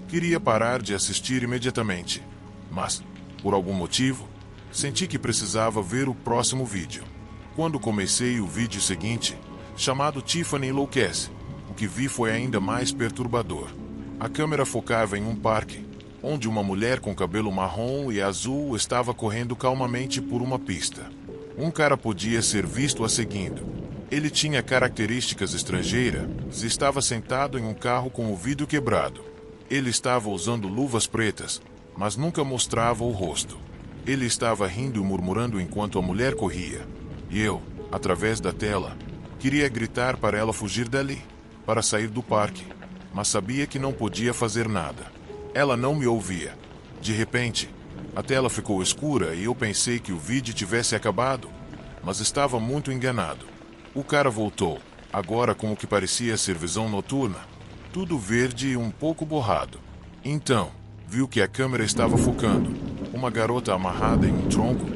Queria parar de assistir imediatamente, mas, por algum motivo, senti que precisava ver o próximo vídeo. Quando comecei o vídeo seguinte, chamado Tiffany Enlouquece, o que vi foi ainda mais perturbador. A câmera focava em um parque, onde uma mulher com cabelo marrom e azul estava correndo calmamente por uma pista. Um cara podia ser visto a seguindo. Ele tinha características estrangeiras e estava sentado em um carro com o vidro quebrado. Ele estava usando luvas pretas, mas nunca mostrava o rosto. Ele estava rindo e murmurando enquanto a mulher corria. E eu, através da tela, queria gritar para ela fugir dali, para sair do parque, mas sabia que não podia fazer nada. Ela não me ouvia. De repente, a tela ficou escura e eu pensei que o vídeo tivesse acabado, mas estava muito enganado. O cara voltou, agora com o que parecia ser visão noturna, tudo verde e um pouco borrado. Então, viu que a câmera estava focando uma garota amarrada em um tronco,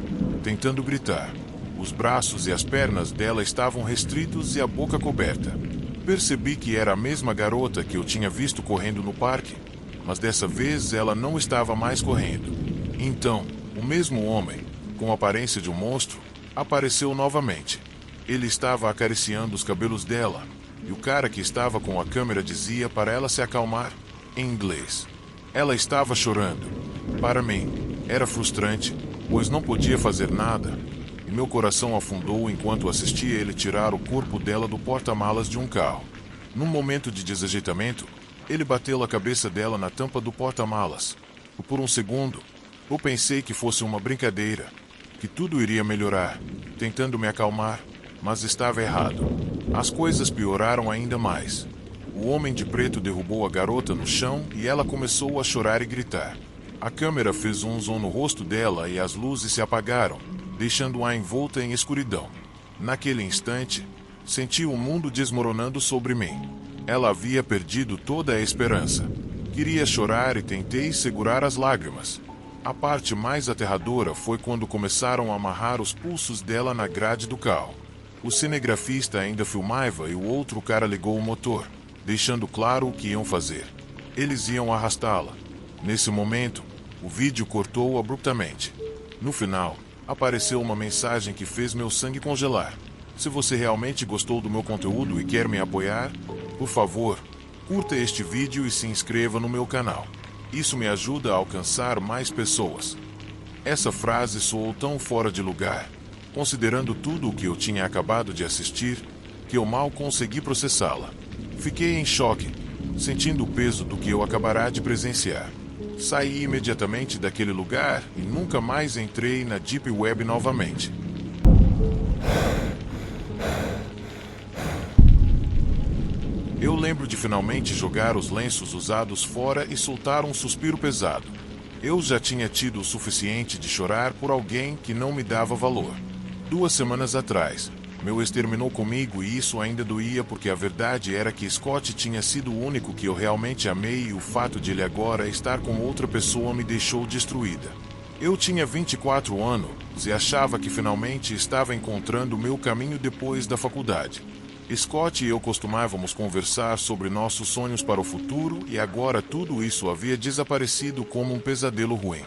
tentando gritar. Os braços e as pernas dela estavam restritos e a boca coberta. Percebi que era a mesma garota que eu tinha visto correndo no parque, mas dessa vez ela não estava mais correndo. Então, o mesmo homem, com a aparência de um monstro, apareceu novamente. Ele estava acariciando os cabelos dela, e o cara que estava com a câmera dizia para ela se acalmar, em inglês. Ela estava chorando. Para mim, era frustrante, pois não podia fazer nada, e meu coração afundou enquanto assistia ele tirar o corpo dela do porta-malas de um carro. Num momento de desajeitamento, ele bateu a cabeça dela na tampa do porta-malas. E por um segundo, eu pensei que fosse uma brincadeira, que tudo iria melhorar, tentando me acalmar, mas estava errado. As coisas pioraram ainda mais. O homem de preto derrubou a garota no chão e ela começou a chorar e gritar. A câmera fez um zoom no rosto dela e as luzes se apagaram, deixando-a envolta em escuridão. Naquele instante, senti o mundo desmoronando sobre mim. Ela havia perdido toda a esperança. Queria chorar e tentei segurar as lágrimas. A parte mais aterradora foi quando começaram a amarrar os pulsos dela na grade do carro. O cinegrafista ainda filmava e o outro cara ligou o motor, deixando claro o que iam fazer. Eles iam arrastá-la. Nesse momento, o vídeo cortou abruptamente. No final, apareceu uma mensagem que fez meu sangue congelar. Se você realmente gostou do meu conteúdo e quer me apoiar, por favor, curta este vídeo e se inscreva no meu canal. Isso me ajuda a alcançar mais pessoas. Essa frase soou tão fora de lugar, considerando tudo o que eu tinha acabado de assistir, que eu mal consegui processá-la. Fiquei em choque, sentindo o peso do que eu acabará de presenciar. Saí imediatamente daquele lugar e nunca mais entrei na Deep Web novamente. Eu lembro de finalmente jogar os lenços usados fora e soltar um suspiro pesado. Eu já tinha tido o suficiente de chorar por alguém que não me dava valor. 2 semanas atrás, meu ex terminou comigo e isso ainda doía porque a verdade era que Scott tinha sido o único que eu realmente amei e o fato de ele agora estar com outra pessoa me deixou destruída. Eu tinha 24 anos e achava que finalmente estava encontrando o meu caminho depois da faculdade. Scott e eu costumávamos conversar sobre nossos sonhos para o futuro e agora tudo isso havia desaparecido como um pesadelo ruim.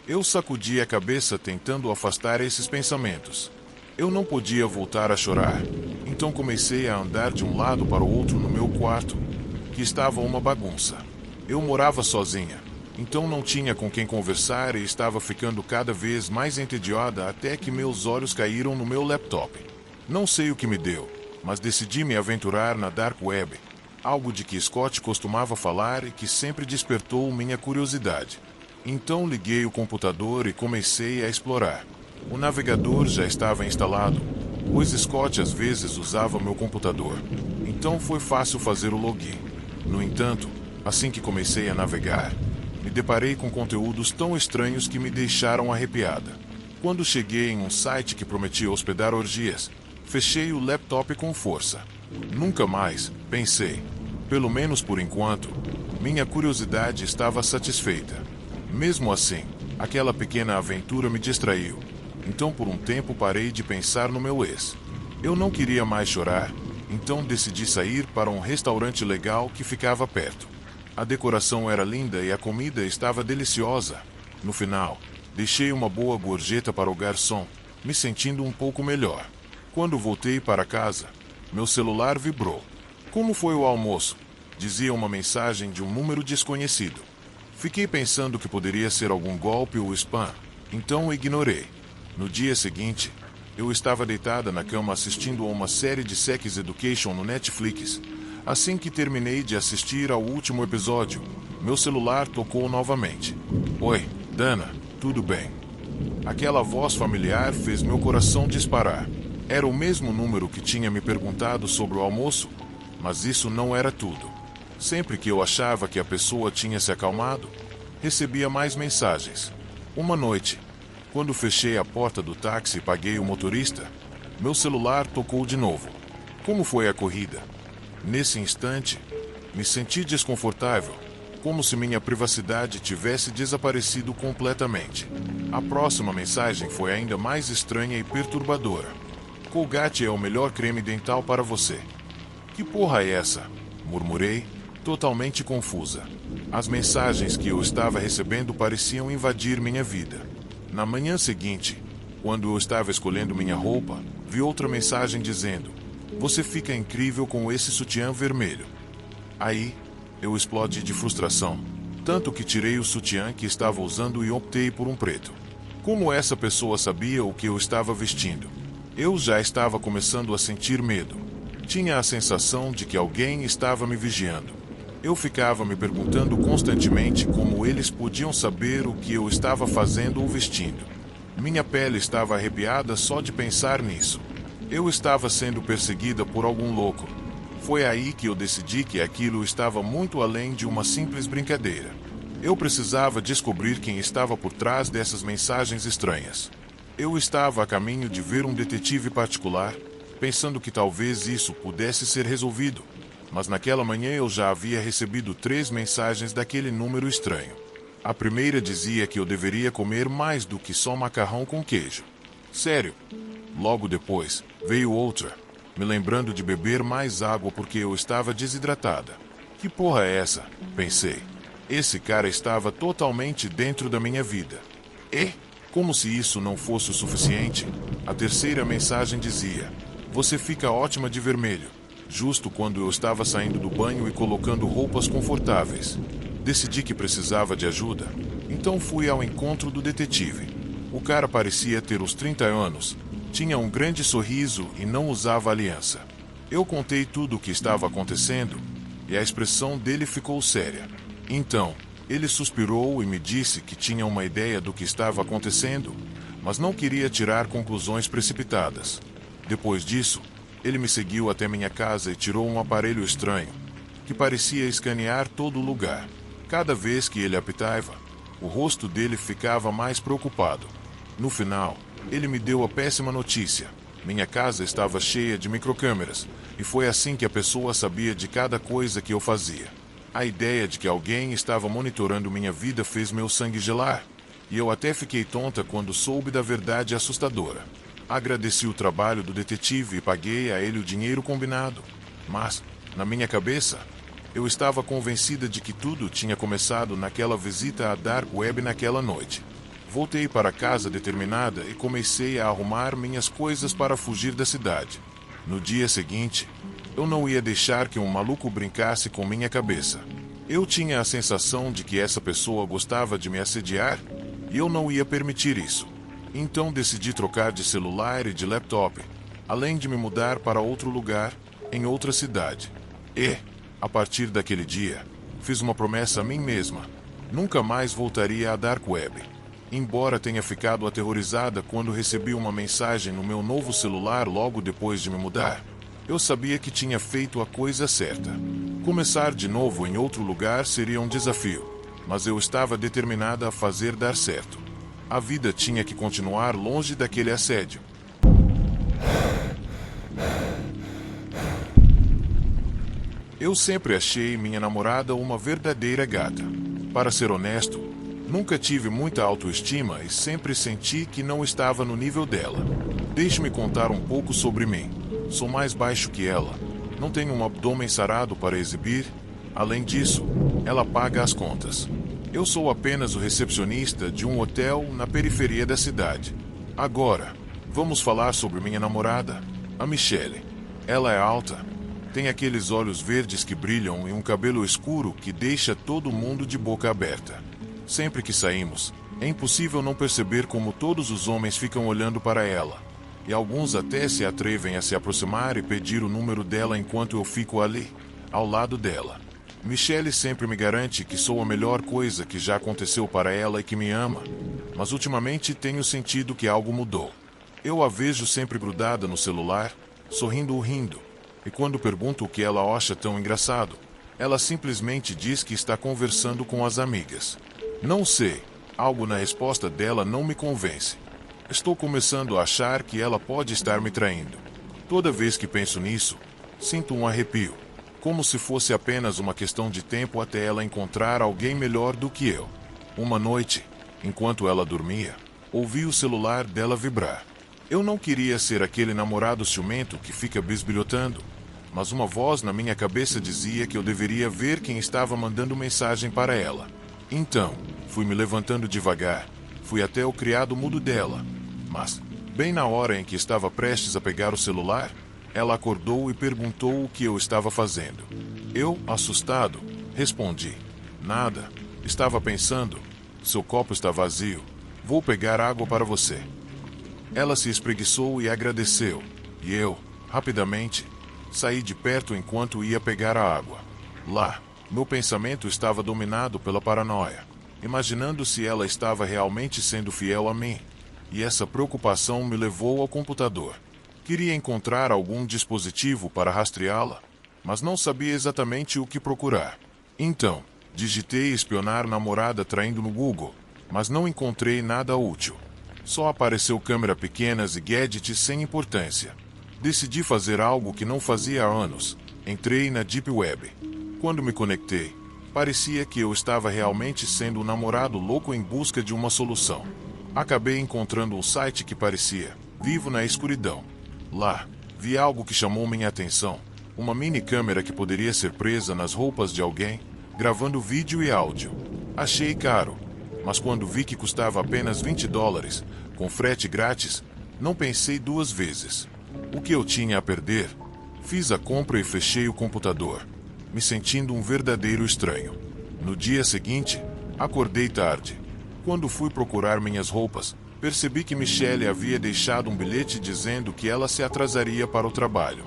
Eu sacudi a cabeça tentando afastar esses pensamentos. Eu não podia voltar a chorar, então comecei a andar de um lado para o outro no meu quarto, que estava uma bagunça. Eu morava sozinha, então não tinha com quem conversar e estava ficando cada vez mais entediada até que meus olhos caíram no meu laptop. Não sei o que me deu, mas decidi me aventurar na Dark Web, algo de que Scott costumava falar e que sempre despertou minha curiosidade. Então liguei o computador e comecei a explorar. O navegador já estava instalado, pois Scott às vezes usava meu computador, então foi fácil fazer o login. No entanto, assim que comecei a navegar, me deparei com conteúdos tão estranhos que me deixaram arrepiada. Quando cheguei em um site que prometia hospedar orgias, fechei o laptop com força. Nunca mais, pensei. Pelo menos por enquanto, minha curiosidade estava satisfeita. Mesmo assim, aquela pequena aventura me distraiu. Então por um tempo parei de pensar no meu ex. Eu não queria mais chorar, então decidi sair para um restaurante legal que ficava perto. A decoração era linda e a comida estava deliciosa. No final, deixei uma boa gorjeta para o garçom, me sentindo um pouco melhor. Quando voltei para casa, meu celular vibrou. Como foi o almoço? Dizia uma mensagem de um número desconhecido. Fiquei pensando que poderia ser algum golpe ou spam, então ignorei. No dia seguinte, eu estava deitada na cama assistindo a uma série de Sex Education no Netflix. Assim que terminei de assistir ao último episódio, meu celular tocou novamente. Oi, Dana, tudo bem? Aquela voz familiar fez meu coração disparar. Era o mesmo número que tinha me perguntado sobre o almoço, mas isso não era tudo. Sempre que eu achava que a pessoa tinha se acalmado, recebia mais mensagens. Uma noite, quando fechei a porta do táxi e paguei o motorista, meu celular tocou de novo. Como foi a corrida? Nesse instante, me senti desconfortável, como se minha privacidade tivesse desaparecido completamente. A próxima mensagem foi ainda mais estranha e perturbadora. Colgate é o melhor creme dental para você. Que porra é essa? Murmurei, totalmente confusa. As mensagens que eu estava recebendo pareciam invadir minha vida. Na manhã seguinte, quando eu estava escolhendo minha roupa, vi outra mensagem dizendo: "Você fica incrível com esse sutiã vermelho." Aí, eu explodi de frustração, tanto que tirei o sutiã que estava usando e optei por um preto. Como essa pessoa sabia o que eu estava vestindo? Eu já estava começando a sentir medo. Tinha a sensação de que alguém estava me vigiando. Eu ficava me perguntando constantemente como eles podiam saber o que eu estava fazendo ou vestindo. Minha pele estava arrepiada só de pensar nisso. Eu estava sendo perseguida por algum louco. Foi aí que eu decidi que aquilo estava muito além de uma simples brincadeira. Eu precisava descobrir quem estava por trás dessas mensagens estranhas. Eu estava a caminho de ver um detetive particular, pensando que talvez isso pudesse ser resolvido. Mas naquela manhã eu já havia recebido 3 mensagens daquele número estranho. A primeira dizia que eu deveria comer mais do que só macarrão com queijo. Sério. Logo depois, veio outra, me lembrando de beber mais água porque eu estava desidratada. Que porra é essa? Pensei. Esse cara estava totalmente dentro da minha vida. E, como se isso não fosse o suficiente, a terceira mensagem dizia: "Você fica ótima de vermelho." Justo quando eu estava saindo do banho e colocando roupas confortáveis. Decidi que precisava de ajuda, então fui ao encontro do detetive. O cara parecia ter uns 30 anos, tinha um grande sorriso e não usava aliança. Eu contei tudo o que estava acontecendo e a expressão dele ficou séria. Então, ele suspirou e me disse que tinha uma ideia do que estava acontecendo, mas não queria tirar conclusões precipitadas. Depois disso, ele me seguiu até minha casa e tirou um aparelho estranho, que parecia escanear todo o lugar. Cada vez que ele apitava, o rosto dele ficava mais preocupado. No final, ele me deu a péssima notícia. Minha casa estava cheia de microcâmeras, e foi assim que a pessoa sabia de cada coisa que eu fazia. A ideia de que alguém estava monitorando minha vida fez meu sangue gelar, e eu até fiquei tonta quando soube da verdade assustadora. Agradeci o trabalho do detetive e paguei a ele o dinheiro combinado. Mas, na minha cabeça, eu estava convencida de que tudo tinha começado naquela visita à Dark Web naquela noite. Voltei para casa determinada e comecei a arrumar minhas coisas para fugir da cidade. No dia seguinte, eu não ia deixar que um maluco brincasse com minha cabeça. Eu tinha a sensação de que essa pessoa gostava de me assediar e eu não ia permitir isso. Então decidi trocar de celular e de laptop, além de me mudar para outro lugar, em outra cidade. E, a partir daquele dia, fiz uma promessa a mim mesma: nunca mais voltaria à Dark Web. Embora tenha ficado aterrorizada quando recebi uma mensagem no meu novo celular logo depois de me mudar, eu sabia que tinha feito a coisa certa. Começar de novo em outro lugar seria um desafio, mas eu estava determinada a fazer dar certo. A vida tinha que continuar longe daquele assédio. Eu sempre achei minha namorada uma verdadeira gata. Para ser honesto, nunca tive muita autoestima e sempre senti que não estava no nível dela. Deixe-me contar um pouco sobre mim. Sou mais baixo que ela. Não tenho um abdômen sarado para exibir. Além disso, ela paga as contas. Eu sou apenas o recepcionista de um hotel na periferia da cidade. Agora, vamos falar sobre minha namorada, a Michelle. Ela é alta, tem aqueles olhos verdes que brilham e um cabelo escuro que deixa todo mundo de boca aberta. Sempre que saímos, é impossível não perceber como todos os homens ficam olhando para ela. E alguns até se atrevem a se aproximar e pedir o número dela enquanto eu fico ali, ao lado dela. Michelle sempre me garante que sou a melhor coisa que já aconteceu para ela e que me ama. Mas ultimamente tenho sentido que algo mudou. Eu a vejo sempre grudada no celular, sorrindo ou rindo. E quando pergunto o que ela acha tão engraçado, ela simplesmente diz que está conversando com as amigas. Não sei, algo na resposta dela não me convence. Estou começando a achar que ela pode estar me traindo. Toda vez que penso nisso, sinto um arrepio. Como se fosse apenas uma questão de tempo até ela encontrar alguém melhor do que eu. Uma noite, enquanto ela dormia, ouvi o celular dela vibrar. Eu não queria ser aquele namorado ciumento que fica bisbilhotando, mas uma voz na minha cabeça dizia que eu deveria ver quem estava mandando mensagem para ela. Então, fui me levantando devagar, fui até o criado mudo dela, mas, bem na hora em que estava prestes a pegar o celular, ela acordou e perguntou o que eu estava fazendo. Eu, assustado, respondi: nada, estava pensando, seu copo está vazio, vou pegar água para você. Ela se espreguiçou e agradeceu, e eu, rapidamente, saí de perto enquanto ia pegar a água. Lá, meu pensamento estava dominado pela paranoia, imaginando se ela estava realmente sendo fiel a mim, e essa preocupação me levou ao computador. Queria encontrar algum dispositivo para rastreá-la, mas não sabia exatamente o que procurar. Então, digitei espionar namorada traindo no Google, mas não encontrei nada útil. Só apareceu câmera pequenas e gadgets sem importância. Decidi fazer algo que não fazia há anos. Entrei na Deep Web. Quando me conectei, parecia que eu estava realmente sendo um namorado louco em busca de uma solução. Acabei encontrando um site que parecia vivo na escuridão. Lá, vi algo que chamou minha atenção. Uma mini câmera que poderia ser presa nas roupas de alguém, gravando vídeo e áudio. Achei caro, mas quando vi que custava apenas $20, com frete grátis, não pensei duas vezes. O que eu tinha a perder? Fiz a compra e fechei o computador, me sentindo um verdadeiro estranho. No dia seguinte, acordei tarde. Quando fui procurar minhas roupas, percebi que Michelle havia deixado um bilhete dizendo que ela se atrasaria para o trabalho.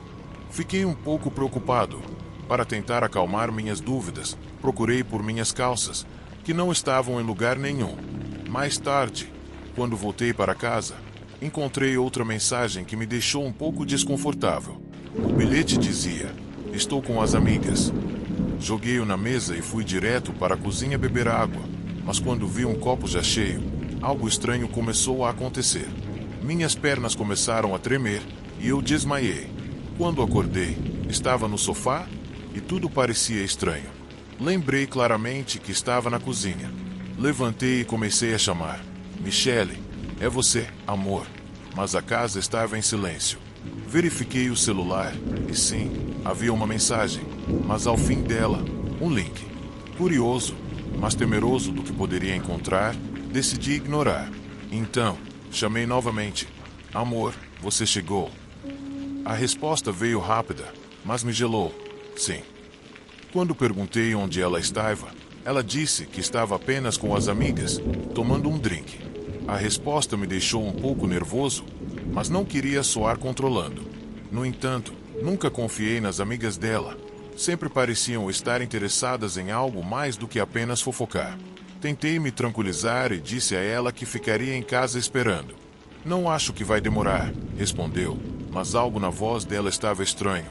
Fiquei um pouco preocupado. Para tentar acalmar minhas dúvidas, procurei por minhas calças, que não estavam em lugar nenhum. Mais tarde, quando voltei para casa, encontrei outra mensagem que me deixou um pouco desconfortável. O bilhete dizia: estou com as amigas. Joguei-o na mesa e fui direto para a cozinha beber água, mas quando vi um copo já cheio, algo estranho começou a acontecer. Minhas pernas começaram a tremer e eu desmaiei. Quando acordei, estava no sofá e tudo parecia estranho. Lembrei claramente que estava na cozinha. Levantei e comecei a chamar: Michelle, é você, amor. Mas a casa estava em silêncio. Verifiquei o celular e sim, havia uma mensagem, mas ao fim dela, um link. Curioso, mas temeroso do que poderia encontrar, decidi ignorar. Então, chamei novamente: amor, você chegou? A resposta veio rápida, mas me gelou. Sim. Quando perguntei onde ela estava, ela disse que estava apenas com as amigas, tomando um drink. A resposta me deixou um pouco nervoso, mas não queria soar controlando. No entanto, nunca confiei nas amigas dela. Sempre pareciam estar interessadas em algo mais do que apenas fofocar. Tentei me tranquilizar e disse a ela que ficaria em casa esperando. Não acho que vai demorar, respondeu, mas algo na voz dela estava estranho.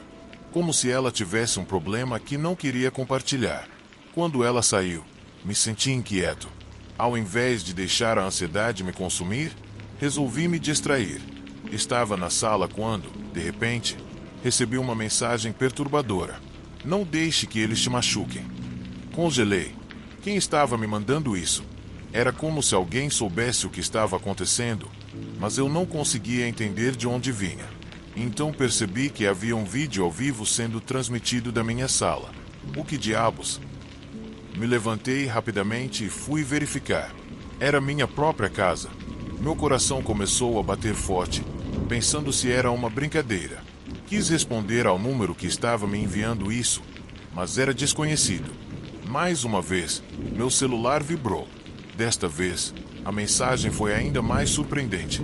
Como se ela tivesse um problema que não queria compartilhar. Quando ela saiu, me senti inquieto. Ao invés de deixar a ansiedade me consumir, resolvi me distrair. Estava na sala quando, de repente, recebi uma mensagem perturbadora. Não deixe que eles te machuquem. Congelei. Quem estava me mandando isso? Era como se alguém soubesse o que estava acontecendo, mas eu não conseguia entender de onde vinha. Então percebi que havia um vídeo ao vivo sendo transmitido da minha sala. O que diabos? Me levantei rapidamente e fui verificar. Era minha própria casa. Meu coração começou a bater forte, pensando se era uma brincadeira. Quis responder ao número que estava me enviando isso, mas era desconhecido. Mais uma vez, meu celular vibrou. Desta vez, a mensagem foi ainda mais surpreendente.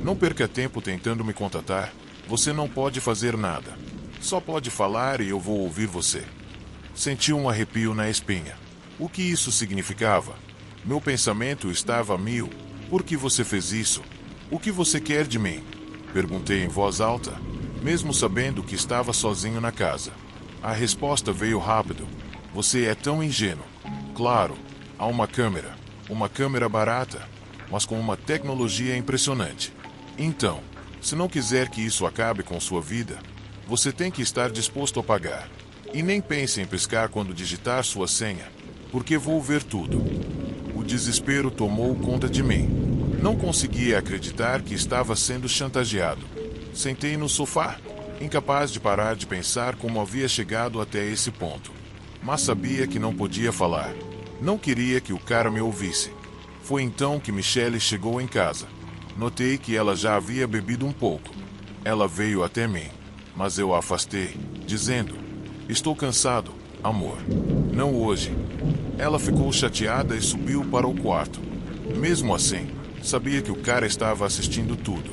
Não perca tempo tentando me contatar. Você não pode fazer nada. Só pode falar e eu vou ouvir você. Senti um arrepio na espinha. O que isso significava? Meu pensamento estava a mil. Por que você fez isso? O que você quer de mim? Perguntei em voz alta, mesmo sabendo que estava sozinho na casa. A resposta veio rápido. Você é tão ingênuo. Claro, há uma câmera barata, mas com uma tecnologia impressionante. Então, se não quiser que isso acabe com sua vida, você tem que estar disposto a pagar. E nem pense em piscar quando digitar sua senha, porque vou ver tudo. O desespero tomou conta de mim. Não conseguia acreditar que estava sendo chantageado. Sentei no sofá, incapaz de parar de pensar como havia chegado até esse ponto. Mas sabia que não podia falar. Não queria que o cara me ouvisse. Foi então que Michelle chegou em casa. Notei que ela já havia bebido um pouco. Ela veio até mim, mas eu a afastei, dizendo: estou cansado, amor. Não hoje. Ela ficou chateada e subiu para o quarto. Mesmo assim, sabia que o cara estava assistindo tudo.